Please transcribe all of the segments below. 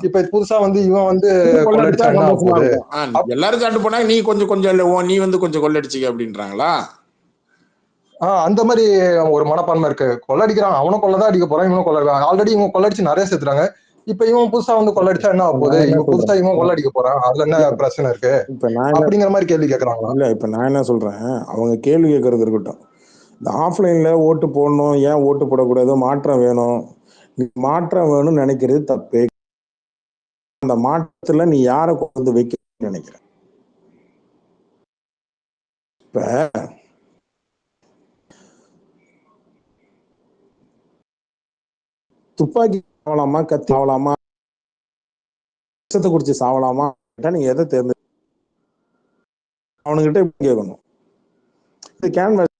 இப்ப புதுசா வந்து இவன் வந்து கொள்ளடிச்சா என்ன ஆக போகுது? எல்லாரும் சாப்பிட்டு போனா நீ கொஞ்சம் நீ வந்து கொஞ்சம் கொள்ளடிச்சிக்க அப்படின்றாங்களா? அந்த மாதிரி ஒரு மனப்பான்மை இருக்கு. கொள்ளடிக்கிறான், அவனும் கொள்ளதான் அடிக்க போறான், இவனும் கொள்ளடிக்கிறான். ஆல்ரெடி இவங்க கொள்ளடிச்சு நிறைய சேர்த்துறாங்க. இப்ப இவன் புதுசா வந்து கொள்ளடிச்சா என்ன ஆக போகுது? இவன் புதுசா இவன் கொள்ளடிக்க போறான், அதுல என்ன பிரச்சனை இருக்கு அப்படிங்கிற மாதிரி கேள்வி கேட்கறாங்களா? இல்ல இப்ப நான் என்ன சொல்றேன், அவங்க கேள்வி கேட்கறது இருக்கட்டும். இந்த ஆஃப்லைன்ல ஓட்டு போடணும், ஏன் ஓட்டு போடக்கூடாது, மாற்றம் வேணும், மாற்றம் வேணும்னு நினைக்கிறது தப்பே. அந்த மாற்றத்துல நீ யாரை கொண்டு வந்து வைக்க நினைக்கிற? இப்ப துப்பாக்கி சாவலாமா, கத்தி சாவலாமா, விஷத்தை குடிச்சு சாவலாமா, நீங்க எதை தேர்ந்து அவனுகிட்ட கேட்கணும். இது கேன்வாஸ்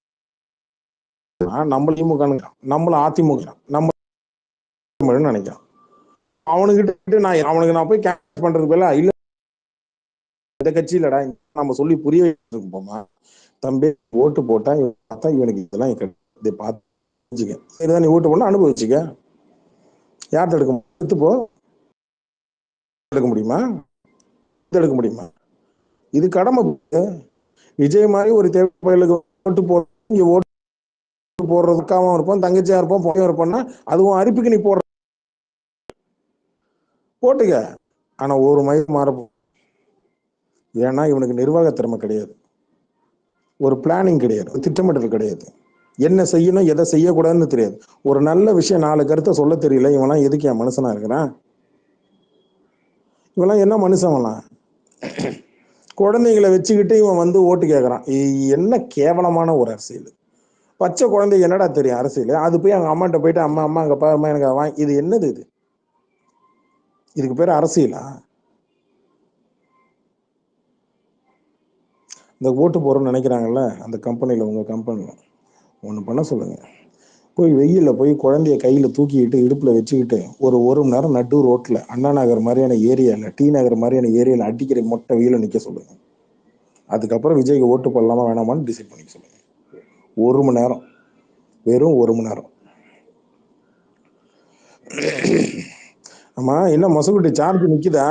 நம்மள திமுக, நம்மள அதிமுக, நம்ம நினைக்கிறான். அவனுகிட்ட அவனுக்கு நான் போய் கேன்வாஸ் பண்றது போல இல்ல இந்த கட்சி இல்லடா நம்ம சொல்லி புரிய வச்சிருப்போமா, தம்பி ஓட்டு போட்டா பார்த்தா இவனுக்கு இதெல்லாம் இதை பார்த்துக்க, இதுதான் நீ ஓட்டு போனா அனுபவிச்சுக்க, யார் தடுக்க போ எடுக்க முடியுமா, எடுக்க முடியுமா? இது கடமை. விஜய் மாதிரி ஒரு தேவைகளுக்கு ஓட்டு போடுறதுக்காகவும் இருப்போம், தங்கச்சியா இருப்போம், பொண்ணையும் இருப்போம்னா அதுவும் அரிப்புக்கு நீ போட்டுக்க. ஆனா ஒரு மையம் மாறப்போம். ஏன்னா இவனுக்கு நிர்வாக திறமை கிடையாது, ஒரு பிளானிங் கிடையாது, திட்டமிடல் கிடையாது, என்ன செய்யணும் எதை செய்யக்கூடாதுன்னு தெரியாது. ஒரு நல்ல விஷயம் 4 கருத்தை சொல்ல தெரியல, இவெல்லாம் எதுக்கு என் மனுஷனா இருக்கிறான்? இவெல்லாம் என்ன மனுஷன்லாம்? குழந்தைங்களை வச்சுக்கிட்டு இவன் வந்து ஓட்டு கேட்கறான். என்ன கேவலமான ஒரு அரசியல். பச்சை குழந்தை என்னடா தெரியும் அரசியல்? அது போய் அவங்க அம்மாட்ட போயிட்டு அம்மா அம்மா அங்க பாருமா எனக்கு இது என்னது? இதுக்கு பேர் அரசியலா? இந்த ஓட்டு போறோம்னு நினைக்கிறாங்கல்ல அந்த கம்பெனியில, உங்க கம்பெனில ஒண்ணு பண்ண சொல்லுங்க, போய் வெயில்ல போய் குழந்தைய கையில தூக்கிட்டு இடுப்புல வச்சுக்கிட்டு ஒரு மணி நேரம் நடு ரோட்ல அண்ணா நகர் மாதிரியான ஏரியால, டி நகர் மாதிரியான ஏரியால அடிக்கிற மொட்டை வெயில நிக்க சொல்லுங்க. அதுக்கப்புறம் விஜய்க்கு ஓட்டு போடலாமா வேணாமான்னு டிசைட் பண்ணிக்க சொல்லுங்க. 1 மணி நேரம், வெறும் 1 மணி நேரம். ஆமா, என்ன மொசகுட்டி சார்ஜ் நிக்குதா?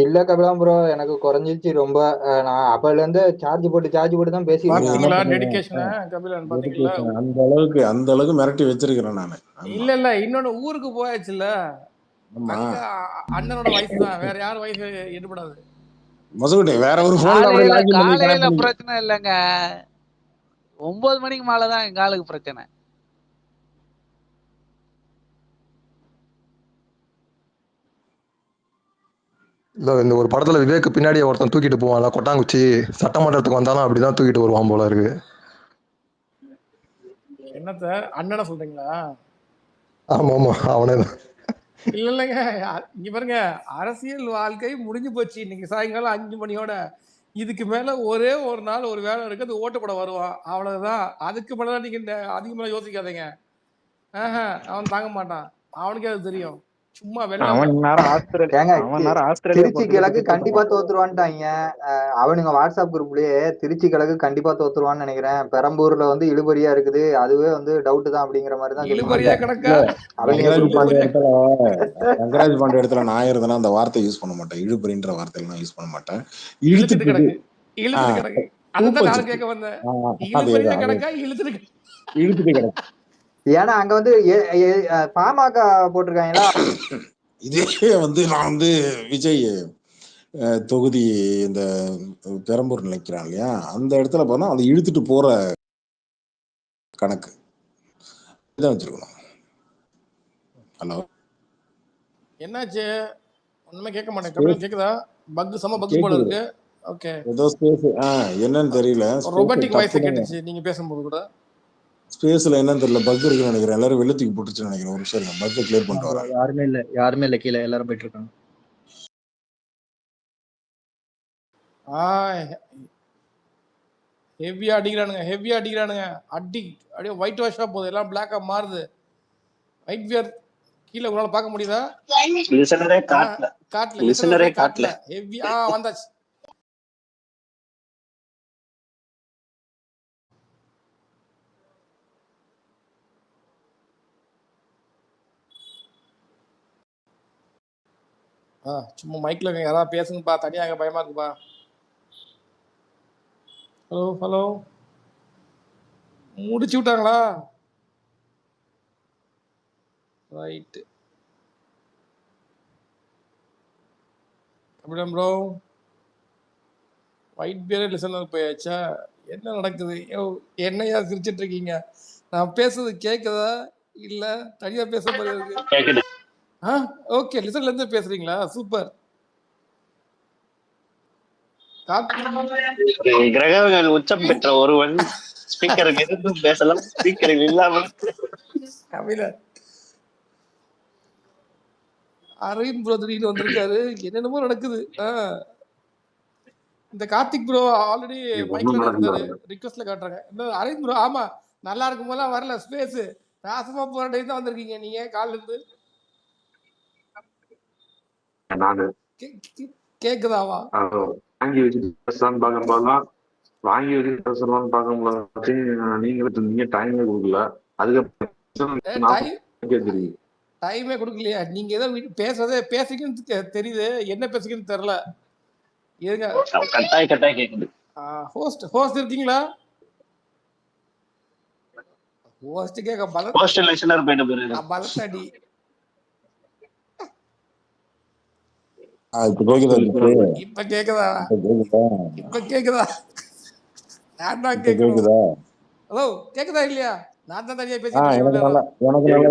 இல்ல கபிலாம் ப்ரோ, எனக்கு குறைஞ்சிச்சு ரொம்ப. நான் அப்பல இருந்து சார்ஜ் போட்டு தான் பேசிட்டு இருக்கேன். டெடிகேஷனா கபிலன் பாத்தீங்களா? அந்த அளவுக்கு மிரட்டி வச்சிருக்கிறேன் நானு. இல்ல இன்னொன்னு ஊருக்கு போயாச்சுல்ல, அங்க அண்ணனோட வயசு தான், வேற யார் வயசு எடுபடாது. மொசகுட்டி வேற ஒரு போன்ல அப்படியே லாகின் பண்ணி காலையில பிரச்சனை இல்லைங்க, 9 மணிக்கு மேலதான் எங்க ஆளுக்கு பிரச்சனை. இந்த ஒரு படத்துல விவேக் பின்னாடி ஒருத்தன் தூக்கிட்டு போவான்ல கொட்டாங்குச்சி, சட்டமன்றத்துக்கு வந்தாலும் அப்படிதான் தூக்கிட்டு வருவான் போல இருக்கு. என்னத்த அண்ணனை சொல்றீங்களா? ஆமா ஆமா, அவனேதான். இல்லைங்க, இங்க பாருங்க, அரசியல் வாழ்க்கை முடிஞ்சு போச்சு. இன்னைக்கு சாயங்காலம் 5 மணியோட. இதுக்கு மேல ஒரே ஒரு நாள் ஒரு வேலை இருக்கு, அது ஓட்டு போட வருவான், அவ்வளவுதான். அதுக்கு மேல நீங்க அதிகமா யோசிக்காதீங்க. அவன் தாங்க மாட்டான், அவனுக்கே அது தெரியும். சும்மா திருச்சி கிழக்கு கண்டிப்பா தோத்துருவான்ட்டாங்க. அவனுங்க வாட்ஸ்அப் குரூப்லயே திருச்சி கிழக்கு கண்டிப்பா தோத்துருவான்னு நினைக்கிறேன். பெரம்பூர்ல வந்து இழுபறியா இருக்குது, அதுவே வந்து டவுட் தான் அப்படிங்கிற மாதிரி தான் இழுபறியா கிடக்கா. ரங்கராஜ் பாண்டே இடத்துல நான் இருந்தேன்னா அந்த வார்த்தை யூஸ் பண்ண மாட்டேன், இழுபறின்ற வார்த்தையில நான் யூஸ் பண்ண மாட்டேன். இழுத்துட்டு கிடக்கு, இழுத்துட்டு கிடக்கு. அதான் நான் கேட்க வந்தேன், இழுபறியா கிடக்கா இழுத்துட்டு கிடக்கு. ஏன்னா அங்க வந்து பாமக போட்டிருக்காங்களா. இதே வந்து நான் வந்து விஜய் தொகுதி இந்த பெரம்பூர் நினைக்கிறான் இல்லையா, அந்த இடத்துல போனா அதை இழுத்துட்டு போற கணக்கு இதான் வச்சிருக்கணும். ஹலோ, என்னாச்சு? ஒண்ணுமே கேட்க மாட்டேன். கபிலன் கேக்குதா? பக் சம பக் போல இருக்கு. ஓகே, ஏதோ ஸ்பேஸ் என்னன்னு தெரியல, ரோபோட்டிக் வாய்ஸ் கேட்டுச்சு நீங்க பேசும்போது கூட. ஸ்பேஸ்ல என்னன்னு தெரியல, பக் இருக்குன்னு நினைக்கிறேன். எல்லாரும் வெள்ளத்துக்கு போட்டுச்சுன்னு நினைக்கிறேன். ஒரு நிமிஷம் பக் கிளியர் பண்ணிட்டு வரேன். யாருமே இல்ல கீழே, எல்லாரும் போயிட்டு இருக்காங்க. ஹெவியா அடிக்கிறானுங்க. அப்படியே ஒயிட் வாஷா போகுது, எல்லாம் பிளாக்கா மாறுது. ஒயிட் வியர் கீழே உங்களால பார்க்க முடியுதா? காட்டல ஹெவி. வந்தாச்சு. சும்மா மைக்ல யாராவது பேசுங்கப்பா, தனியாக பயமா இருக்குப்பா. ஹலோ ஹலோ, முடிச்சு விட்டாங்களா? Right. Kapilam bro, white bear listener போயாச்சா? என்ன நடக்குது? என்னையா சிரிச்சிட்டு இருக்கீங்க? நான் பேசுறது கேக்குதா இல்ல தனியா பேசுற மாதிரி இருக்கு? கேக்குது. ஓகே, லிசன்ல இருந்து பேசுறீங்களா? சூப்பர். கிரகங்கள் உச்சம் பெற்ற ஒருவன் ஸ்பீக்கரில் இருந்தும் பேசலாம், ஸ்பீக்கரில் இல்லாமல். அரவிந்த் ப்ரோ திடீர்னு வந்திருக்காரு, என்னென்னமோ நடக்குது. இந்த கார்த்திக் ப்ரோ ஆல்ரெடி மைக்ல இருந்தாரு, ரிக்வெஸ்ட்ல காட்டுறாங்க. இந்த அரவிந்த் ப்ரோ, ஆமா நல்லா இருக்கும் போதெல்லாம் வரல ஸ்பேஸ், நாசமா போற டைம் தான் வந்திருக்கீங்க நீங்க கால்ல இருந்து. கேக்குதாவா? வாங்கி வச்சுட்டு பேசலான்னு பார்க்கும்போதுலாம் வாங்கி வச்சுட்டு பேசலான்னு பார்க்கும்போது நீங்க டைமே கொடுக்கல. அதுக்கப்புறம் டைமே கொடுக்கலையா? நீங்க ஏதோ பேசுறதே பேசுறீங்கன்னு தெரியுது, என்ன பேசுறீங்கன்னு தெரியல. இருங்க, கட்டாய் கட்டாய் கேக்குது. ஹோஸ்ட் இருக்கீங்களா? ஹோஸ்ட் கேக்க பலத்தடி. இப்ப கேக்குதா? இப்ப கேக்குதா? நான் தான் கேக்குதா? ஹலோ, கேக்குதா இல்லையா? நான் தான் தனியா பேசிட்டு இருக்கேன். எனக்கு நல்லா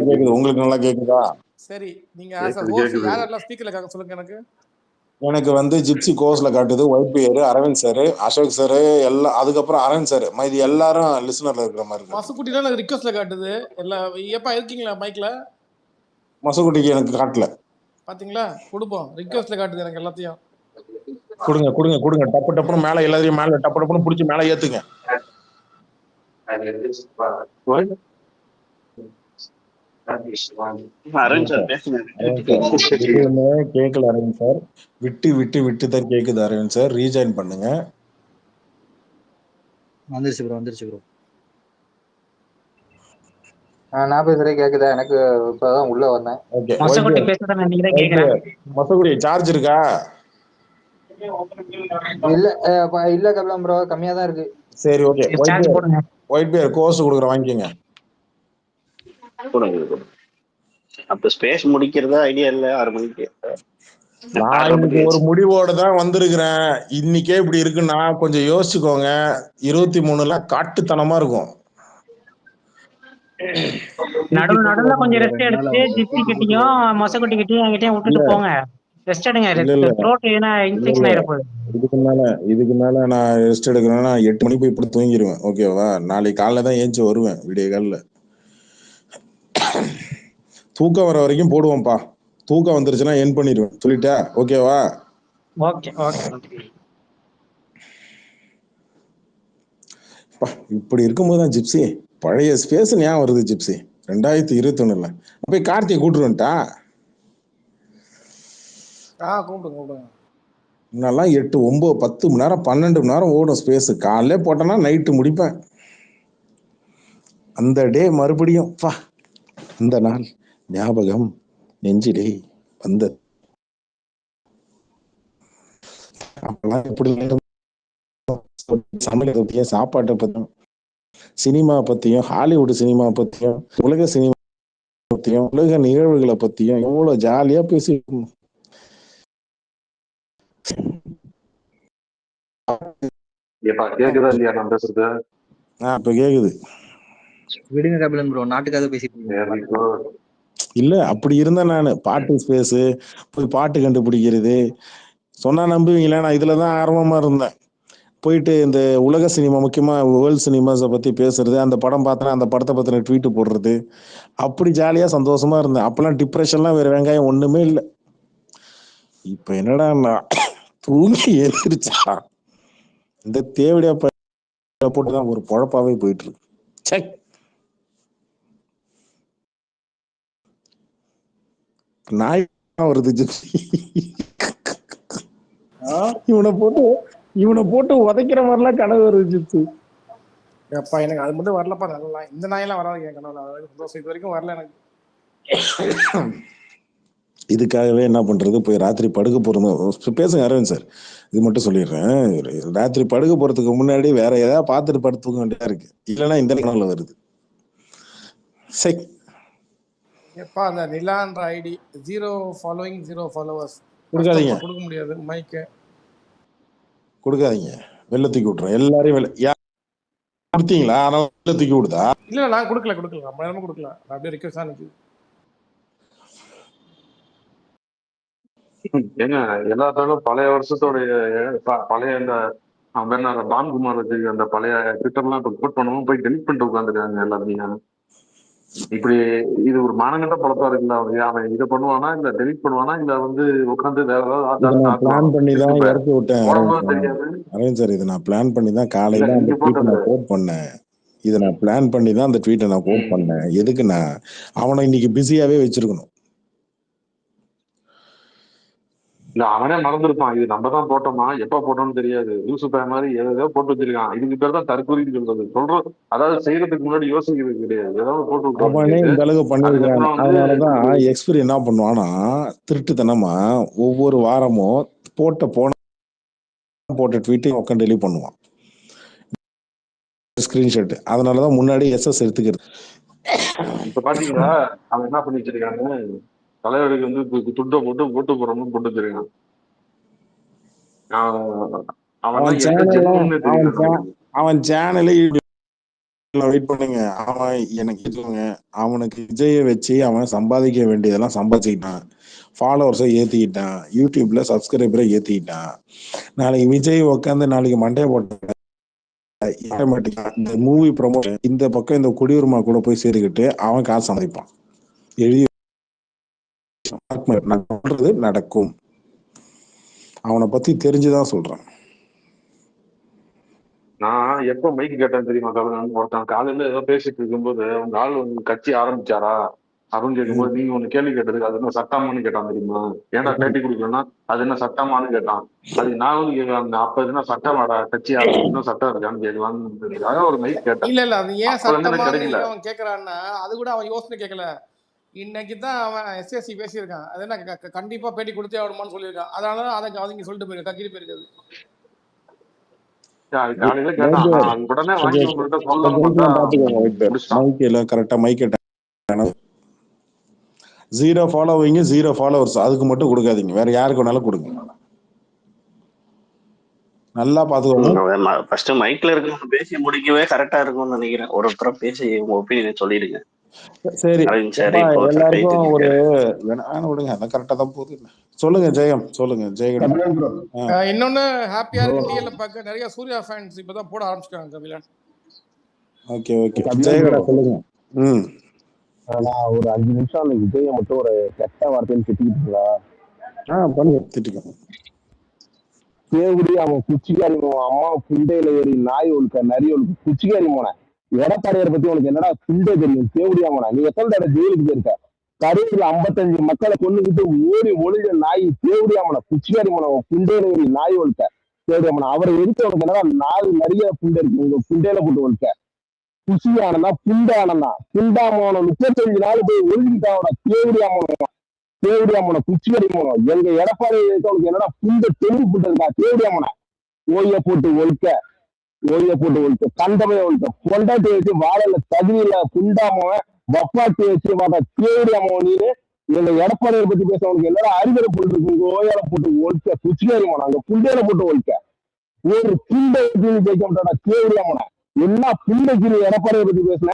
கேக்குது, உங்களுக்கு நல்லா கேக்குதா? சரி, நீங்க ஹோஸ்ட் யாரெல்லாம் ஸ்பீக்கர்ல இருக்காங்க சொல்லுங்க எனக்கு. எனக்கு வந்து ஜிப்சி கோர்ஸ்ல காட்டுது, white bear, Aravind sir, Ashok sir எல்லாம், அதுக்கப்புறம் அரவிந்த் சார், இது எல்லாரும் லிசனர்ல இருக்கிற மாதிரி இருக்கு. மசுக்குட்டில எனக்கு ரிக்வெஸ்ட்ல காட்டுது எல்லாம். எப்பா இருக்கீங்களா மைக்ல? மசுக்குட்டிக்கு எனக்கு காட்டல. பாத்தீங்களா? கொடுப்போம், ரிக்வெஸ்ட்ல காட்டுது எனக்கு எல்லாத்தையும். கொடுங்க கொடுங்க கொடுங்க, டப்பு டப்புன்னு மேல எல்லாரையும் மேல டப்பு டப்புன்னு புடிச்சு மேல ஏத்துங்க. கேக்கல அரவிந்த் சார், விட்டு விட்டு விட்டு தான் கேக்குது. அரவிந்த் சார் ரீஜாயின் பண்ணுங்க. வந்துருச்சு ப்ரோ. நான் பேசுறேன் கேக்குதா? எனக்கு இப்பதான் உள்ள வந்தேன். மசகுடி சார்ஜ் இருக்கா? இல்ல கபிலம் ப்ரோ, கம்மியா தான் இருக்கு. சரி ஓகே, ஒயிட் பியர் கோர்ஸ் கொடுக்குற வாங்கிக்கங்க. அப்ப ஸ்பேஸ் முடிக்கிறதா ஐடியா இல்ல 6 மணிக்கு. நான் இன்னைக்கு ஒரு முடிவோட தான் வந்திருக்கிறேன். இன்னைக்கே இப்படி இருக்குன்னா கொஞ்சம் யோசிச்சுக்கோங்க. 23ல காட்டுத்தனமா இருக்கும். நடுவுல கொஞ்சம் ரெஸ்ட் எடுத்து ஜிப்சி கிட்டயும் மொசக்குட்டி கிட்டயும் என்கிட்டயும் விட்டுட்டு போங்க. ரெஸ்ட் எடுங்க. இதுக்கு மேல நான் ரெஸ்ட் எடுக்கிறேன்னா 8 மணிக்கு போய் இப்படி தூங்கிடுவேன். ஓகேவா? நாளைக்கு காலைல தான் ஏஞ்சி வருவேன். விடிய காலில் தூக்கம் வர வரைக்கும் போடுவோம்ப்பா. தூக்கம் வந்துருச்சுன்னா என் பண்ணிடுவேன். சொல்லிட்டா? ஓகேவா? Okay okay. இப்படி இருக்கும்போது தான் ஜிப்சி பழைய ஸ்பேஸ் ஞாபகம் வருது. ஜிப்சி 2021ல போய் கார்த்திகை கூட்டுருவன்ட்டா. முன்னெல்லாம் 8, 9, 10 மணி நேரம் 12 மணி நேரம் ஓடும் ஸ்பேஸ். காலையில போட்டேன்னா நைட்டு முடிப்பேன். அந்த டே மறுபடியும் இந்த நாள் ஞாபகம் நெஞ்சிலே வந்த. அப்பெல்லாம் எப்படி சமையலை பத்தியும் சாப்பாட்டை பத்தியும் சினிமா பத்தியும் ஹாலிவுட் சினிமா பத்தியும் உலக சினிமா பத்தியும் உலக நிகழ்வுகளை பத்தியும் எவ்வளவு ஜாலியா பேசி. கேக்குதா இல்லையா நான் பேசுறது? இப்ப கேக்குது. விடுங்க கபிலன் ப்ரோ, நாட்டுக்காக பேசிட்டு இல்ல. அப்படி இருந்தா நானு பாட்டு ஸ்பேஸ் போய் பாட்டு கண்டுபிடிக்கிறது சொன்னா நம்புவீங்களா? நான் இதுலதான் ஆர்வமா இருந்தேன். போயிட்டு இந்த உலக சினிமா முக்கியமா வேர்ல்ட் சினிமாஸை பத்தி பேசுறது, அந்த படம் பார்த்தா அந்த படத்தை பத்தின ட்வீட் போடுறது, அப்படி ஜாலியா சந்தோஷமா இருந்தேன். அப்பெல்லாம் டிப்ரெஷன்லாம் வேற வெங்காயம் ஒண்ணுமே இல்லை. இப்ப என்னடா தூங்கி எழுந்திரிச்சா இந்த தேவடியா போட்டுதான் ஒரு பொழப்பாவே போயிட்டு இருக்கு. செக் நாய் வருது. இவனை போட்டு உதைக்கிற மாதிரிலாம் கனவு வருது ஜிப்சி. அப்பா எனக்கு அது மட்டும் வரலப்பா. நல்லா இந்த நாயெல்லாம் வராது என் கனவுல. சந்தோஷம் இது வரைக்கும் வரல எனக்கு. இதுக்காகவே என்ன பண்றது, போய் ராத்திரி படுக்க போறது. பேசுங்க அரவிந்த் சார், இது மட்டும் சொல்லிடுறேன். ராத்திரி படுக்க போறதுக்கு முன்னாடி வேற ஏதாவது பார்த்துட்டு படுத்துக்க வேண்டியதா இருக்கு, இல்லைன்னா இந்த கனவுல வருது. சரி எப்பா அந்த நிலான்ற ஐடி 0 ஃபாலோயிங் 0 ஃபாலோவர்ஸ் கொடுக்காதீங்க, கொடுக்க முடியாது மைக்கு கொடுக்காதீங்க, வெளில தூக்கி விட்டுறேன் எல்லாரையும். கொடுத்தீங்களா? ஆனா வெளில தூக்கி விடுதா? இல்ல நான் கொடுக்கல நம்ம நேரமும் கொடுக்கல, அப்படியே ரிக்வெஸ்ட் தான் நிக்குது. ஏங்க எல்லாத்தாலும் பழைய வருஷத்தோடைய பழைய இந்த பான்குமார் வச்சு அந்த பழைய ட்விட்டர்லாம் இப்போ கோட் பண்ணவும் போய் டெலிட் பண்ணிட்டு உட்காந்துருக்காங்க எல்லாருமே. இப்படி இது ஒரு மானங்கட்ட பழப்பா இருக்குல்ல. அவன் இதை பண்ணுவானா இல்ல டெலிட் பண்ணுவானா இல்ல வந்து உட்காந்து வேற ஏதாவது பிளான் பண்ணி தான் இறக்கி விட்டேன் தெரியாது. அரவிந்த் சார், இதை நான் பிளான் பண்ணி தான் காலையில அந்த ட்வீட்டை நான் கோட் பண்ணேன். இதை நான் பிளான் பண்ணி தான் அந்த ட்வீட்டை நான் கோட் பண்ணேன். எதுக்குன்னா அவனை இன்னைக்கு பிஸியாவே வச்சிருக்கணும். இல்ல அவனே மறந்துருப்பான், இது நம்ம தான் போட்டோமா எப்ப போட்டோம்னு தெரியாது, லூசு பையன் மாதிரி ஏதோ போட்டு வச்சிருக்கான். இதுக்கு பேர் தான் தற்கொலைன்னு சொல்றது. அதாவது செய்யறதுக்கு முன்னாடி யோசிக்கிறது கிடையாது, ஏதாவது போட்டு அவனே இந்த அளவுக்கு பண்ணிருக்கான். அதனாலதான் எக்ஸ்பீரி என்ன பண்ணுவான்னா, திருட்டுத்தனமா ஒவ்வொரு வாரமும் போட்ட ட்வீட்டையும் உட்காந்து டெலிட் பண்ணுவான் ஸ்கிரீன்ஷாட். அதனாலதான் முன்னாடி எஸ்எஸ் எடுத்துக்கிறது. இப்ப பாத்தீங்களா அவன் என்ன பண்ணி வச்சிருக்காங்க, தலைவருக்கு வந்து துட்டை போட்டு போறோம்னு போட்டு வச்சிருக்கான். அவன் சேனலே வெயிட் பண்ணுங்க. அவன் எனக்கு அவனுக்கு விஜயை வச்சு அவன் சம்பாதிக்க வேண்டியதெல்லாம் சம்பாதிச்சுக்கிட்டான். ஃபாலோவர்ஸை ஏத்திக்கிட்டான், யூடியூப்ல சப்ஸ்கிரைபரை ஏத்திக்கிட்டான். நாளைக்கு விஜய் உட்காந்து நாளைக்கு மண்டைய போட்ட இந்த மூவி ப்ரமோஷன் இந்த பக்கம் இந்த குடியுரிமை கூட போய் சேர்த்துக்கிட்டு அவன் காசு சம்பாதிப்பான். எழுதி சொல்றது நடக்கும். அவனை பத்தி தெரிஞ்சுதான் சொல்றேன். நான் எப்ப மைக்கு கேட்டேன் தெரியுமா, ஒருத்தன் காலையில ஏதோ பேசிட்டு இருக்கும்போது உங்க ஆள் வந்து கட்சி ஆரம்பிச்சாரா அப்படின்னு கேட்கும்போது நீங்க ஒண்ணு கேள்வி கேட்டதுக்கு அது என்ன சட்டமானு கேட்டான் தெரியுமா. ஏன்டா பேட்டி கொடுக்கலன்னா அது என்ன சட்டமானு கேட்டான். அது நான் வந்து கேட்கலாம், அப்ப எதுனா சட்டம் வாடா கட்சி ஆரம்பிக்கணும் சட்டம் இருக்கான்னு கேட்கலான்னு அதான் ஒரு மைக் கேட்டேன். இல்ல அது ஏன் சட்டமா கிடைக்கல அவன் கேட்கறான்னா அது கூட அவன் யோசனை கேட்கல. இன்னைக்கு தான் அவன் எஸ்எஸ்சி பேசியிருக்கான், அது என்ன கண்டிப்பா பேட்டி கொடுத்தே ஆகணுமான்னு சொல்லியிருக்கான். அதனாலதான் அதை அவங்க சொல்லிட்டு போயிருக்க கக்கிரி போயிருக்காது. காலையில கேட்டான் உடனே வாங்கி உங்கள்கிட்ட சொல்லலாம். கரெக்டா மைக் 0 ஃபாலோவிங் 0 ஃபாலோவர்ஸ் அதுக்கு மட்டும் கொடுக்காதீங்க, வேற யாருக்கு வேணாலும் கொடுங்க. நல்லா பாத்துக்கோங்க. ஃபர்ஸ்ட் மைக்ல இருக்கவங்க பேசி முடிக்கவே கரெக்டா இருக்கும்னு நினைக்கிறேன். ஒருத்தர பேசி உங்க ஒப்பீனியன் சொல்லிடுங்க. சரி எல்லாருக்கும் ஒரு விடுங்க, அதான் கரெக்டா தான் போகுது. சொல்லுங்க ஜெயம், சொல்லுங்க ஜெயகடன். இன்னொன்னு ஹாப்பியா இருக்கு, டிஎல்ல பார்க்க நிறைய சூர்யா ஃபேன்ஸ் இப்பதான் போட ஆரம்பிச்சிட்டாங்க கபிலன். ஓகே ஜெயகடன் சொல்லுங்க. நான் ஒரு 5 நிமிஷம் அந்த விஜய மட்டும் ஒரு கெட்ட வார்த்தைன்னு திட்டிக்கிட்டு தேவடி அவன் குச்சிக்காரி அம்மா குண்டையில ஏறி நாய் ஒழுக்க நரி ஒழுக்க குச்சிக்காரி போன எடப்பாடியாரை பத்தி உனக்கு என்னடா குண்டை தெரியும்? தேவடியா போன நீ எத்தனை தடவை ஜெயிலுக்கு போயிருக்க? கரூர்ல 55 மக்களை கொண்டுகிட்டு ஓடி ஒளிஞ்ச நாய் தேவடியா போன குச்சிக்காரி போன குண்டையில ஏறி நாய் ஒழுக்க தேவடியா போன. அவரை எரிக்க உனக்கு என்னடா 4 நிறைய புண்டை இருக்கு, உங்க குண்டையில போட்டு ஒழுக்க குசியானந்தா புண்டானந்தா புண்டாமோன 35 நாள் போய் ஒழுங்கிட்டாவோட தேவடியாமோன குச்சிக்கடி போனோம். எங்க எடப்பாடி உனக்கு என்னடா புண்ட தெளிவு புண்டு இருக்கா? தேவடியாமோன ஓய்ய போட்டு ஒழுக்க கண்டமைய ஒழுக்க பொண்டாட்டி வச்சு வாழல தகுதியில புண்டாமோ வப்பாட்டி வச்சு வாட தேவடியாமோ. நீ எங்க எடப்பாடியை பத்தி பேச உனக்கு என்னடா அறிவுரை போட்டு இருக்கு? உங்க ஓயால போட்டு ஒழுக்க குச்சிக்கடி போனோம், அங்க புண்டையில போட்டு ஒழுக்க ஒரு புண்டை ஜெயிக்க மாட்டாடா தேவடியாமோன. என்ன புண்டைக்கு எடப்பாடியை பத்தி பேசின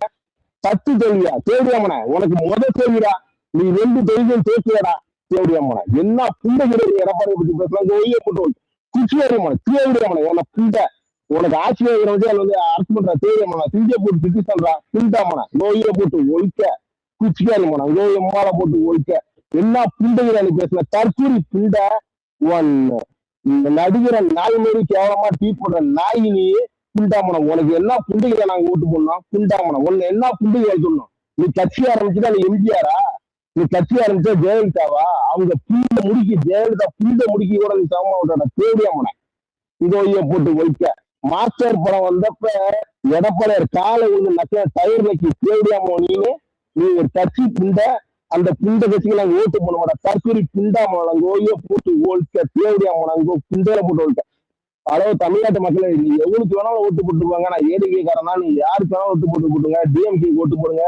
10 தோல்வியா தேவடியாமன? உனக்கு தோல்விடா, நீ 2 தொழிலும் தோற்கியடா தேவடியாமன. என்ன புண்டைக்கு எடப்பாடியை பத்தி பேசலாம் ஒய்ய போட்டு குச்சியாரியமான தேவடியாமன. என்ன புண்டை உனக்கு ஆட்சியர் வந்து அரசு பண்ற தேவடியாமன சிங்கப்பூர் திட்டி சொல்றா புண்டாமன நோய போட்டு ஒழிக்க குச்சிக்காரியமான நோய மாலை போட்டு ஒழிக்க என்ன புண்டைக்கு பேசின தற்கூரி புண்டை. நடிகர நாய் மாரி கேவலமா ட்வீட் பண்ற நாய் நீ புண்டாமனம். உனக்கு என்ன புண்டைகளை நாங்க ஓட்டு போடணும்? புண்டாமனம் உன்னை என்ன புண்டைகளை சொல்லணும்? நீ கட்சி ஆரம்பிச்சுதான் நீ எம்ஜிஆரா? நீ கட்சி ஆரம்பிச்சா ஜெயலலிதாவா? அவங்க புண்ட முடிக்கி ஜெயலலிதா புண்ட முடிக்கி கூட நீ சமமா விட்டாட தேவடியாமன இதோய போட்டு வைக்க. மாஸ்டர் படம் வந்தப்ப எடப்பாடியார் காலை வந்து நக்க டயர் நக்கி தேவடியாமோ நீ ஒரு கட்சி புண்ட அந்த புண்ட கட்சிக்கு நாங்க ஓட்டு போட மாட்டோம். தற்கொலை புண்டா முழங்கோ போட்டு ஓல்க தேவடியா முழங்கோ புண்டையில போட்டு ஓல்க. அளவு தமிழ்நாட்டு மக்களை நீங்க எவ்வளவுக்கு வேணாலும் ஓட்டு போட்டுருவாங்க. நான் ஏடிகேக்காரனா நீ யாருக்கு வேணாலும் ஓட்டு போட்டு போட்டுங்க, டிஎம்கே ஓட்டு போடுங்க,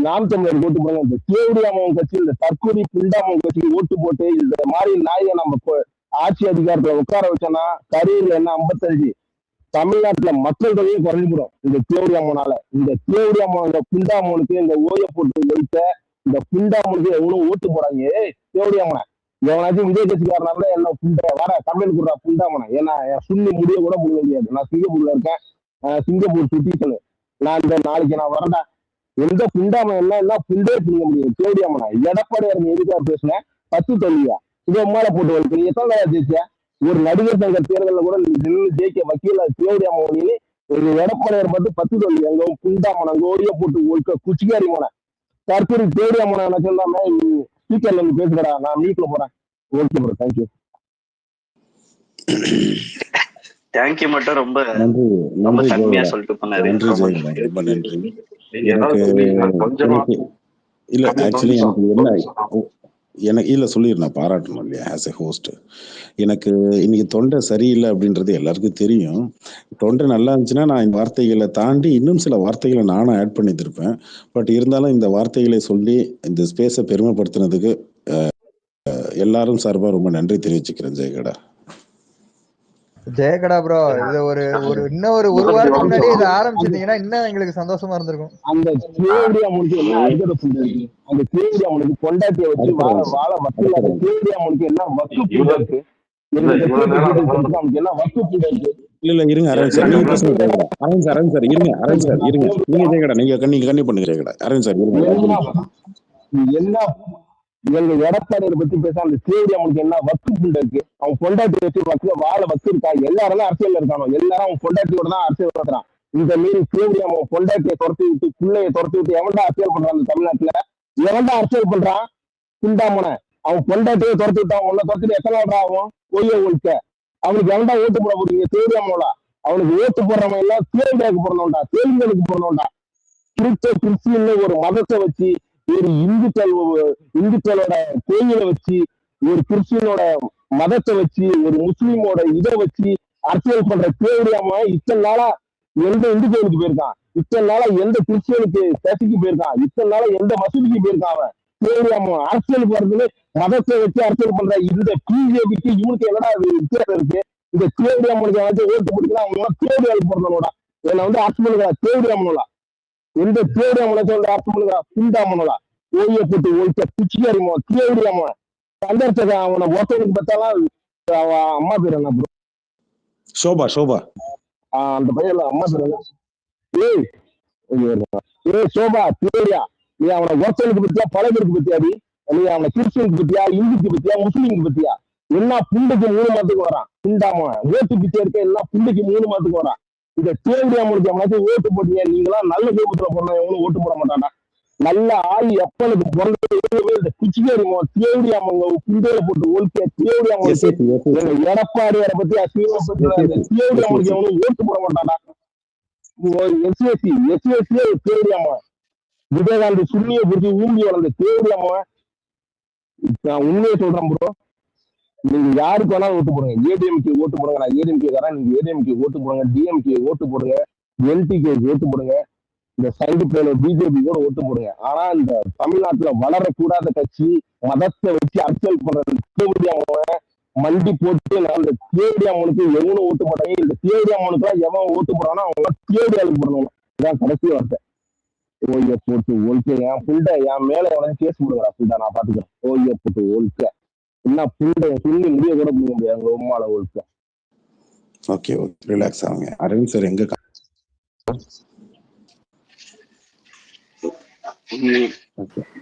நாம் தமிழர் ஓட்டு போடுங்க. இந்த தேவடியாமன் கட்சி, இந்த தற்கொலை புண்டாமன் கட்சிக்கு ஓட்டு போட்டு இந்த மாதிரி நாயை நம்ம ஆட்சி அதிகாரத்துல உட்கார வச்சோம்னா கரூர்ல என்ன 55 தமிழ்நாட்டுல மக்கள் தொகையே குறைஞ்சிடும் இந்த தேவடியாமனால. இந்த தேவடியாமன் இந்த புண்டாமனுக்கு இந்த ஓய போட்டு வைத்த இந்த புண்டாமனுக்கு எவ்வளவு ஓட்டு போறாங்க. தேவடியாமனை எவனாச்சும் விஜய் கட்சிக்காரனால என்ன புண்ட வர கம்பெனி கொடுறா புண்டாமனை. ஏன்னா என் சுண்ணி முடிய கூட முடிய முடியாது. நான் சிங்கப்பூர்ல இருக்கேன், சிங்கப்பூர் சிட்டிசனு. நான் இந்த நாளைக்கு நான் வரேன்டா. எந்த புண்டாமன் என்ன புண்டே புரிய முடியும் தேவடியாமனா. எடப்பாடியார் எதுக்காக பேசுனேன் 10 தொல்லியா இதை மேல போட்டு வைக்க. நீ எத்தனை ஜெயிச்சியா? ஒரு நடிகர் சங்க தேர்தலில் கூட நின்று ஜெயிக்க வக்கீல தேவடியாமன். எங்க எடப்பாடியார் பார்த்து 10 தொல்லி எங்க புண்டாமன் அங்க ஓடிய போட்டு ஒழுக்க குச்சிக்காரி மனை தற்போது தேவடியாமனை என்ன சொல்லாம ஸ்பீக்கர்ல இருந்து பேசுறா. நான் மீட்ல போறேன். Okay bro, thank you. தேங்க்யூ மட்டும் ரொம்ப நன்றி ரொம்ப நன்றி தன்மையா ஜெயலலிதா. சொல்லிட்டு போனாரு. நன்றி ரொம்ப ஜெயலலிதா, நன்றி. ரொம்ப நன்றி. நீங்க ஏதாவது எனக்கு சொன்னீங்கன்னா கொஞ்சமா எனக்கு இல்ல கம்மி ஆக்சுவலி நிமிஷம் எனக்கு ஒரு என்ன நிமிஷம். எனக்கு இல்ல சொல்லிடுறேன், பாராட்டணும் இல்லையா ஆஸ் எ ஹோஸ்ட். எனக்கு இன்னைக்கு தொண்டை சரியில்லை அப்படின்றது எல்லாருக்கும் தெரியும். தொண்டை நல்லா இருந்துச்சுன்னா நான் இந்த வார்த்தைகளை தாண்டி இன்னும் சில வார்த்தைகளை நானும் ஆட் பண்ணியிருப்பேன். பட் இருந்தாலும் இந்த வார்த்தைகளை சொல்லி இந்த ஸ்பேஸை பெருமைப்படுத்தினதுக்கு எல்லாரும் சார்பா ரொம்ப நன்றி தெரிவிச்சுக்கிறேன் ஜெயகடா. ஜெயகடா ப்ரோ, இது ஒரு இன்னும் ஒரு வாரத்துக்கு முன்னாடி இதை ஆரம்பிச்சிருந்தீங்கன்னா இன்னும் எங்களுக்கு சந்தோஷமா இருந்திருக்கும். அந்த தேவடியாமனுக்கு என்ன அடிக்கடி புண்டை இருக்கு? அந்த தேவடியாமனுக்கு பொண்டாட்டியை வச்சு வாழ வக்கீல். அந்த தேவடியாமனுக்கு என்ன வக்கு புண்டை இருக்கு? அவனுக்கு என்ன வக்கு புண்டை இருக்கு? இல்ல இருங்க அரவிந்த் சார், நீங்க பேசுங்க ஜெயகடா. அரவிந்த் சார் இருங்க, அரவிந்த் சார் இருங்க, நீங்க ஜெயகடா நீங்க கண்ணி பண்ணுங்க ஜெயகடா. அரவிந்த் சார் இருங்க. என்ன எங்க எடப்பாடியை பத்தி பேச அந்த தேவடியாமனுக்கு என்ன வக்கு புண்டை இருக்கு? அவன் பொண்டாட்டி வச்சு வாழ வக்கு இருக்கா? எல்லாரும் அரசியல் இருக்கானோ, எல்லாரும் அவன் பொண்டாட்டியோட தான் அரசியல் நடத்துறான். இந்த மீறி தேவடியாமன் பொண்டாட்டியை துரத்தி விட்டு பிள்ளையை துரத்தி விட்டு எவன்டா அரசியல் பண்றான்? இந்த தமிழ்நாட்டுல எவன்டா அரசியல் பண்றான்? புண்டாமனை அவன் பொண்டாட்டியை துரத்தி விட்டான். உன்னை துரத்திட்டு எத்தனை நாள் ஆகும்? ஒய்ய ஒழிக்க அவனுக்கு எவன்டா ஓட்டு போட போறீங்க? தேவடியாமோலா அவனுக்கு ஓட்டு போடுறவன் எல்லாம் தேவடியாவுக்கு பிறந்தவன்டா, தேவங்களுக்கு பிறந்தவன்டா. கிறிஸ்டின்னு ஒரு மதத்தை வச்சு, ஒரு இந்துக்களோட கோயிலை வச்சு, ஒரு கிறிஸ்டியனோட மதத்தை வச்சு, ஒரு முஸ்லீமோட இதை வச்சு அரசியல் பண்ற தேவடியாம இத்தனை நாளா எந்த இந்து கோயிலுக்கு போயிருக்கான்? இத்தனை நாளா எந்த கிறிஸ்டியனுக்கு சர்ச்சுக்கு போயிருக்கான்? இத்தனை நாளா எந்த மசூதிக்கு போயிருக்கான்? அவன் தேவடியாம அரசியலுக்கு வரதுன்னு மதத்தை வச்சு அரசியல் பண்ற இந்த பிஜேபிக்கு இவனுக்கு என்னடா வித்தியாசம் இருக்கு? இந்த தேவடியாமனுக்கு வந்து ஓட்டு பிடிக்கலாம். அவங்க தேவடியாவுக்கு பிறந்தவனோட என்னை அரசு பண்ணுறா தேவடியாமனோட. எந்த தேவடியாமனை சொல்ற அரசு பண்ணுறா புண்டாமனோட ஓய்ய போட்டு ஒழிக்க குச்சியாரிமோ தேவடியாம சந்தர்ச்சக அவனை ஒருத்தவனுக்கு பார்த்தாலும் அம்மா பேர் என்ன ப்ரோ? சோபா. அந்த பையன் அம்மா பேர் என்ன? ஏய் சோபா தேவடியா, நீ அவனை ஒருத்தவனுக்கு பத்தியா பழகிற்கு பத்தியாடி? நீ அவனை கிறிஸ்டியனுக்கு பத்தியா, இந்துக்கு பத்தியா, முஸ்லீமுக்கு பத்தியா? என்ன புண்டைக்கு 3 மாதத்துக்கு வரான் புண்டாம ஓட்டு பிச்சை இருக்க? எல்லாம் புண்டைக்கு 3 மாதத்துக்கு வரான். இந்த தேவடியாமனுக்கு எவனாச்சும் ஓட்டு போட்டீங்க? நீங்களாம் நல்ல குடும்பத்துல போறோம், எவனும் ஓட்டு போட மாட்டான்டா. நல்ல ஆள் எப்பனுக்கு பிறந்த இந்த குச்சிகாரிமோ தேவடியாமங்க புண்டையில போட்டு ஒழிக்க தேவடியாமனுக்கு எடப்பாடியாரை பத்தி தேவடியாமனுக்கு எவனும் ஓட்டு போட மாட்டான்டா. எஸ்எஸ்சியே தேவடியாம விஜயகாந்த் சுண்ணியை பிடிச்சி ஊம்பி வளர்ந்த தேவடியாம. நான் உண்மையை சொல்றேன் ப்ரோ, நீங்க யாருக்கு வேணாலும் ஓட்டு போடுங்க. ஏடிஎம்கே ஓட்டு போடுங்க, நான் ஏடிஎம்கே தரேன். நீங்க ஏடிஎம்கே ஓட்டு போடுங்க, டிஎம்கே ஓட்டு போடுங்க, என்டிகே ஓட்டு போடுங்க, இந்த சைடு பிளேல பிஜேபி கூட ஓட்டு போடுங்க. ஆனா இந்த தமிழ்நாட்டுல வளரக்கூடாத கட்சி மதத்தை வச்சு அரசியல் பண்ற தேவடியாம மண்டி போட்டு நான் இந்த தேவடியாமனுக்கு எவனும் ஓட்டு போட்டாங்க. இந்த தேவடியாமனுக்கு எல்லாம் எவன் ஓட்டு போறானோ அவங்க தேவடியாவுக்கு போடணும். இதான் கடைசி வார்த்தை. ஓய்ய போட்டு ஒழிக்க என் புண்டை என் மேல எவனையும் கேஸ் போடுங்கடா புண்டை, நான் பாத்துக்கிறேன். ஓய்ய போட்டு ஒழிக்க என்ன புண்டை சொல்லி முடிய கூட போக முடியாது எங்க உமால ஒழிக்க. ஓகே ரிலாக்ஸ் ஆகுங்க. அரவிந்த் சார் எங்க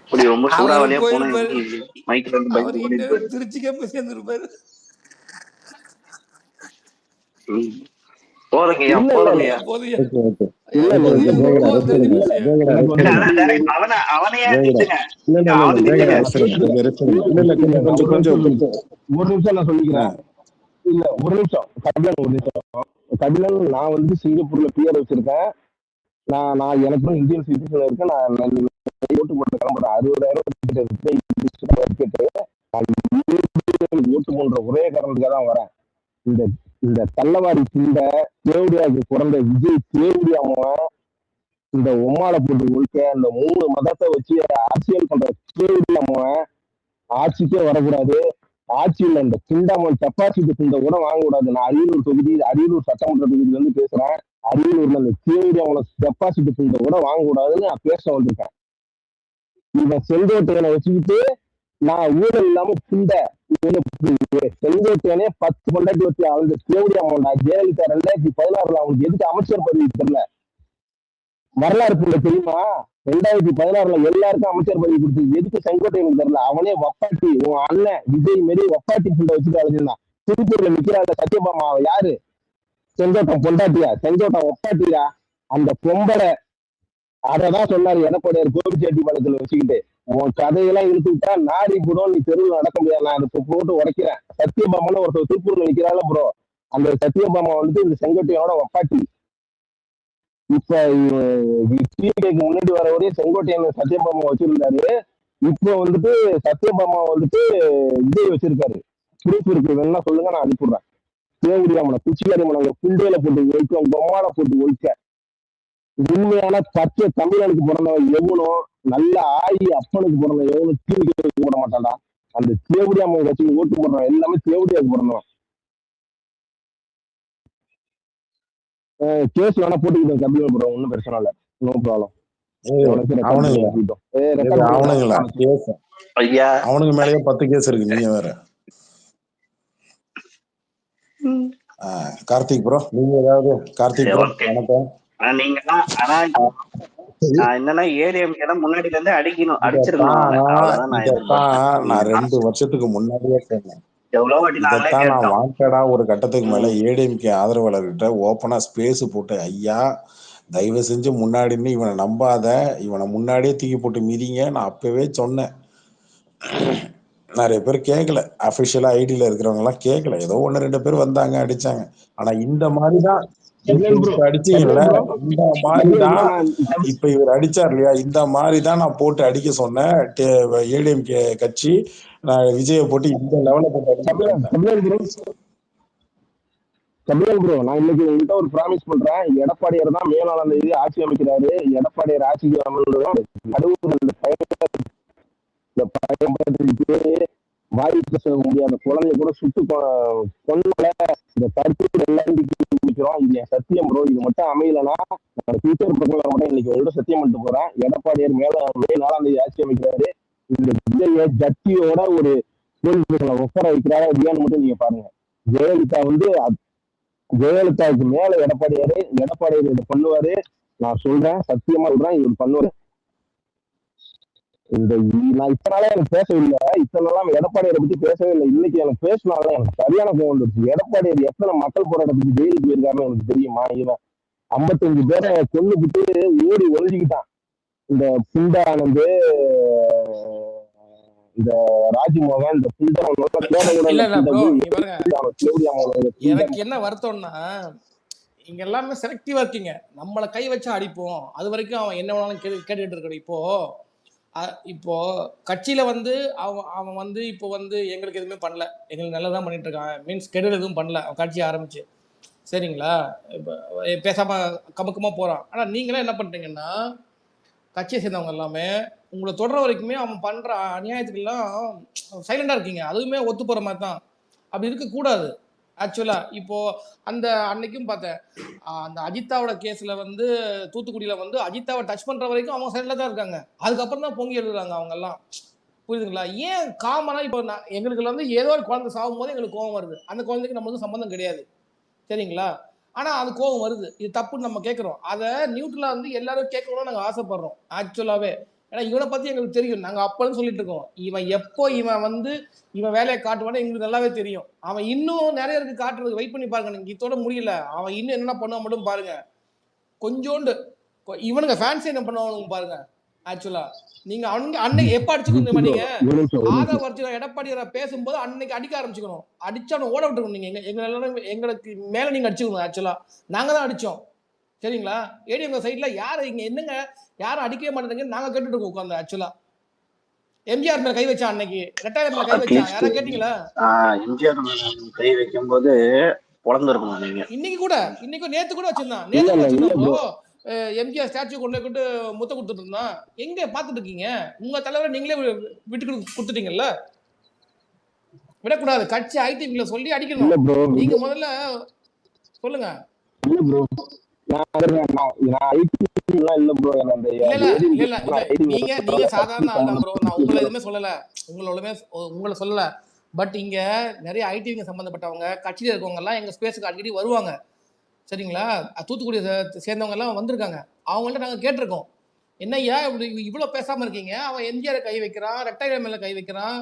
இப்படி ரொம்ப சூறாவளியா போன மைக்ல இருந்து திருச்சிக்கே போய் சேர்ந்துருப்பாரு. போதுங்கய்யா போதுங்கய்யா. அவனையே ஒரு நிமிஷம் நான் சொல்லிக்கிறேன். இல்ல ஒரு நிமிஷம் கபிலன் நான் வந்து சிங்கப்பூர்ல பிஆர் வச்சிருக்கேன். நான் எனக்கு இந்தியன் சிட்டிசன் இருக்கேன். நான் ஓட்டு போட்டு கிளம்புறேன். 60,000 ஓட்டு போன்ற ஒரே காரணத்துக்காக தான் வரேன். இந்த இந்த தள்ளவாரி இந்த தேவடியாவுக்கு பிறந்த விஜய் தேவடியாம இந்த ஒம்மால போட்டு ஒழிக்க இந்த 3 மதத்தை வச்சு அரசியல் பண்ற தேவடியாம ஆட்சிக்கே வரக்கூடாது. ஆட்சியில் இந்த கிண்டாமல் டெபாசிட் இந்த கூட வாங்கக்கூடாது. நான் அரியலூர் சட்டமன்ற தொகுதியில இருந்து பேசுறேன். அரியலூர்ல இந்த தேவடியாம டெபாசிட் இந்த கூட வாங்கக்கூடாதுன்னு நான் பேச வந்திருக்கேன். இந்த செங்கோட்டையனை வச்சுக்கிட்டு நான் ஊழல் இல்லாம செங்கோட்டையனே 10 பொண்டாட்டி வச்சு அவங்க தேவடியாமண்டா ஜெயலலிதா 2016 அவங்களுக்கு எதுக்கு அமைச்சர் பதவி தெரியல? வரலாறு புள்ள தெரியுமா? 2016 எல்லாருக்கும் அமைச்சர் பதவி கொடுத்து எதுக்கு செங்கோட்டையனுக்கு தெரியல? அவனே வப்பாட்டி உன் அண்ணன் விஜய் மாரி வப்பாட்டி புள்ள வச்சுட்டு அழைச்சிருந்தான். திருப்பூர்ல நிக்கிறாங்க சத்யபாமா யாரு? செங்கோட்டம் பொண்டாட்டியா? செங்கோட்டம் வப்பாட்டியா? அந்த பொம்பளை அததான் சொன்னாரு எடப்பாடியார் கோபிச்செட்டிப்பாளையத்துல வச்சுக்கிட்டு. உன் கதையெல்லாம் இழுத்துக்கிட்டா நாடி போடும், நீ தெருவில் நடக்க முடியாது, நான் அதை போட்டு உடைக்கிறேன். சத்யபாமான்னு ஒருத்தர் திருப்பூர்ல நிக்கிறாள் ப்ரோ, அந்த சத்யபாமா வந்துட்டு இந்த செங்கோட்டையோட வப்பாட்டி. இப்ப முன்னாடி வர வரையும் செங்கோட்டையன் சத்யபாமா வச்சிருந்தாரு. இப்ப வந்துட்டு சத்யபாமா வந்துட்டு விஜய் வச்சிருக்காரு. ப்ரூஃப் இருக்கு, வேணா சொல்லுங்க, நான் அனுப்பிடுறேன். தேவடியாமனை குச்சிக்காரி மனங்க புண்டையில போட்டு ஒழிக்க, பொம்மால போட்டு ஒழிக்க. உண்மையான பச்சை தமிழனுக்கு பிறந்தவன் எவனோ, நல்ல ஆயி அப்பனுக்கு பிறந்த எவனும் தீர்க்க போட மாட்டான்டா. அந்த தேவடியாம வச்சு ஓட்டு போடுறவன் எல்லாமே தேவடியாவுக்கு பிறந்தவன். கேஸ் வேணா போட்டுக்கிட்டேன் கபில் ப்ரோ, ஒன்னும் பிரச்சனை இல்லை, நோ ப்ராப்ளம். அவனுக்கு மேலேயே 10 கேஸ் இருக்கு, நீங்க வேற. கார்த்திக் ப்ரோ, நீங்க ஏதாவது? கார்த்திக் ப்ரோ வணக்கம். என்னன்னா ஏடிஎம்கே முன்னாடில இருந்து அடிச்சிருக்கணும். நான் 2 வருஷத்துக்கு முன்னாடியே சொன்னேன். இதைத்தான் நான் வாண்டடா ஒரு கட்டத்துக்கு மேல ஏடிஎம்கே ஆதரவாளர்கிட்ட ஓப்பனா ஸ்பேஸ் போட்டு, ஐயா தயவு செஞ்சு முன்னாடின்னு இவனை நம்பாத, இவனை முன்னாடியே தூக்கி போட்டு மிதிங்க நான் அப்பவே சொன்னேன். நிறைய பேர் கேட்கல, அபிஷியலா ஐடியில இருக்கிறவங்க எல்லாம் கேட்கல. ஏதோ 1-2 பேர் வந்தாங்க அடிச்சாங்க. ஆனா இந்த மாதிரிதான் அடிச்சீங்கல்ல, இந்த மாதிரிதான் இப்ப இவர் அடிச்சார் இல்லையா, இந்த மாதிரிதான் நான் போட்டு அடிக்க சொன்னேன். ஏடிஎம்கே கட்சி நான் விஜய போட்டு இந்த லெவல போட்டு. கபிலன் ப்ரோ, நான் இன்னைக்கு உங்ககிட்ட ஒரு ப்ராமிஸ் பண்றேன். எடப்பாடியார் தான் மே 4ஆம் தேதி ஆட்சி அமைக்கிறாரு. எடப்பாடியார் ஆட்சிக்கு வாய் பேச முடியாத குழந்தைய கூட சுட்டு கொன்னல இந்த கருத்து எல்லாரும் முடிக்கிறோம். இது என் சத்தியம் ப்ரோ. இது மட்டும் அமையலன்னா ஃபியூச்சர் பிரச்சனை மட்டும் இன்னைக்கு உங்களோட சத்தியம் பண்ணிட்டு போறேன். எடப்பாடியார் மே 4ஆம் தேதி ஆட்சி அமைக்கிறாரு. இந்த விஜய ஜட்டியோட ஒரு ஒப்பர வைக்கிறாரா இல்லையான்னு மட்டும் நீங்க பாருங்க. ஜெயலலிதா ஜெயலலிதாவுக்கு மேல எடப்பாடியார் இதை பண்ணுவாரு. நான் சொல்றேன், சத்தியமா சொல்றேன், இவர் பண்ணுவாரு. நான் இத்தனால எனக்கு பேசவில்லை, இத்தனால எடப்பாடியாரை பத்தி பேசவே இல்லை. இன்னைக்கு எனக்கு பேசினால எனக்கு சரியான கோவம் வந்துருச்சு. எடப்பாடியார் எத்தனை மக்கள் போராட்டத்துக்கு ஜெயிலுக்கு போயிருக்காருன்னு எனக்கு தெரியுமா? இவன் 55 பேரை கொண்டுகிட்டு ஓடி ஒழிஞ்சுக்கிட்டான். இந்த புண்டானந்து, இந்த ராஜ்மோகன், இந்த எனக்கு என்ன வருத்தம்னா, இங்க எல்லாமே செலக்டிவா இருக்கீங்க. நம்மளை கை வச்சா அடிப்போம், அது வரைக்கும் அவன் என்ன வேணாலும் கேட்டுக்கிட்டு இருக்கணும். இப்போ கட்சியில அவன் இப்போ எங்களுக்கு எதுவுமே பண்ணல, எங்களுக்கு நல்லதான் பண்ணிட்டு இருக்கான், மீன்ஸ் கெடுதல் எதுவும் பண்ணல. அவன் கட்சி ஆரம்பிச்சு சரிங்களா, இப்போ பேசாம கமக்கமா போறான். ஆனா நீங்களே என்ன பண்றீங்கன்னா, கட்சியை சேர்ந்தவங்க எல்லாமே உங்களை தொடர வரைக்குமே அவன் பண்ற அநியாயத்துக்கெல்லாம் சைலண்டா இருக்கீங்க. அதுவுமே ஒத்து போற மாதிரி தான். அப்படி இருக்கக்கூடாது ஆக்சுவலா. இப்போ அந்த அன்னைக்கும் பார்த்தேன், அந்த அஜித்தாவோட கேஸ்ல தூத்துக்குடியில அஜித்தாவை டச் பண்ற வரைக்கும் அவங்க சைட்ல தான் இருக்காங்க. அதுக்கப்புறம் தான் பொங்கி எழுதுறாங்க அவங்க எல்லாம். புரியுதுங்களா? ஏன் காமனா இப்போ எங்களுக்கு ஏதோ ஒரு குழந்தை சாகும் போது எங்களுக்கு கோவம் வருது. அந்த குழந்தைக்கு நம்மளுக்கு சம்பந்தம் கிடையாது, சரிங்களா? ஆனா அது கோவம் வருது, இது தப்புன்னு நம்ம கேட்கிறோம். அதை நியூட்ரலா எல்லாரும் கேட்கணும்னு நாங்க ஆசைப்படுறோம் ஆக்சுவலாவே. ஏன்னா இவனை பத்தி எங்களுக்கு தெரியும். நாங்க அப்பன்னு சொல்லிட்டு இருக்கோம். இவன் எப்போ இவன் வேலையை காட்டுவானே எங்களுக்கு நல்லாவே தெரியும். அவன் இன்னும் நிறைய இருக்கு காட்டுறதுக்கு. வெயிட் பண்ணி பாருங்க, நீங்க இதோட முடியல. அவன் இன்னும் என்ன பண்ணுவான் மட்டும் பாருங்க. கொஞ்சோண்டு இவனுங்க ஃபேன்ஸ் என்ன பண்ணுவானுங்க பாருங்க. ஆக்சுவலா நீங்க அன்னைக்கு எப்ப அடிச்சுக்கணும் மாட்டீங்க? ஆதவர்ஜுனா எடப்பாடியார பேசும்போது அன்னைக்கு அடிக்க ஆரம்பிச்சுக்கணும். அடிச்சா ஓட விட்டுருக்கணும். நீங்க எங்களுக்கு மேல நீங்க அடிச்சுக்கணும். ஆக்சுவலா நாங்க தான் அடிச்சோம். சரிங்களா? ஏடிஎம்கே சைட்ல யாரு இங்க என்னங்க யாரும் அடிக்கவே மாட்டேங்குங்க நாங்க கேட்டுட்டு இருக்கோம் உட்கார்ந்து. ஆக்சுவலா எம்ஜிஆர் மேல கை வச்சான் அன்னைக்கு, ரெட்டாயிரம் மேல கை வச்சான், அட்லீஸ்ட் யாரா கேட்டீங்களா? எம்ஜிஆர் கை வைக்கும் போது பொழந்திருக்கணும் நீங்க. இன்னைக்கு நேத்து கூட வச்சிருந்தான், இல்ல நேத்து கூட இல்ல இல்ல வச்சிருந்தான் ப்ரோ. ப்ரோ. எம்ஜிஆர் ஸ்டாச்சு கொண்டு கொண்டு முத்த கொடுத்துட்டு இருந்தான். எங்க பாத்துட்டு இருக்கீங்க? உங்க தலைவரை நீங்களே விட்டு கொடுத்துட்டீங்கல்ல. விடக்கூடாது, கட்சி ஐடிவில சொல்லி அடிக்கணும். இல்ல ப்ரோ. நீங்க முதல்ல சொல்லுங்க. இல்ல ப்ரோ, நான் ஐடிலாம் இல்ல ப்ரோ. அந்த நீங்க சாதாரண ஆள் தான் ப்ரோ. நான் உங்களை எதுவுமே சொல்லல, உங்களை சொல்லல. பட் இங்க நிறைய ஐடிவிங்க சம்பந்தப்பட்டவங்க கட்சியில இருக்கவங்க எல்லாம் எங்க ஸ்பேஸுக்கு அடிக்கடி வருவாங்க. சரிங்களா? தூத்துக்குடி சேர்ந்தவங்க எல்லாம் வந்திருக்காங்க. அவங்கள்ட்ட நாங்க கேட்டிருக்கோம், என்னய்யா இப்படி இவ்வளவு பேசாம இருக்கீங்க? அவன் எம்ஜிஆர் கை வைக்கிறான், ரெட்டாயிரம் மேல கை வைக்கிறான்,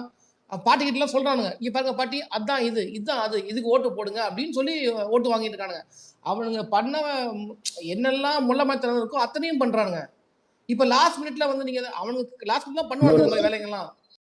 பாட்டிக்கிட்ட எல்லாம் சொல்றானுங்க, இங்க பாருங்க பாட்டி, அதான் இதுதான் அது, இதுக்கு ஓட்டு போடுங்க அப்படின்னு சொல்லி ஓட்டு வாங்கிட்டு இருக்கானுங்க. அவனுங்க பண்ண என்னெல்லாம் முள்ளமாத்தனம் இருக்கோ அத்தனையும் பண்றானுங்க. இப்ப லாஸ்ட் மினிட்ல வந்து நீங்க அவனுக்கு லாஸ்ட் மினிட்ல பண்ணுவாங்க இந்த மாதிரி வேலைங்கெல்லாம்.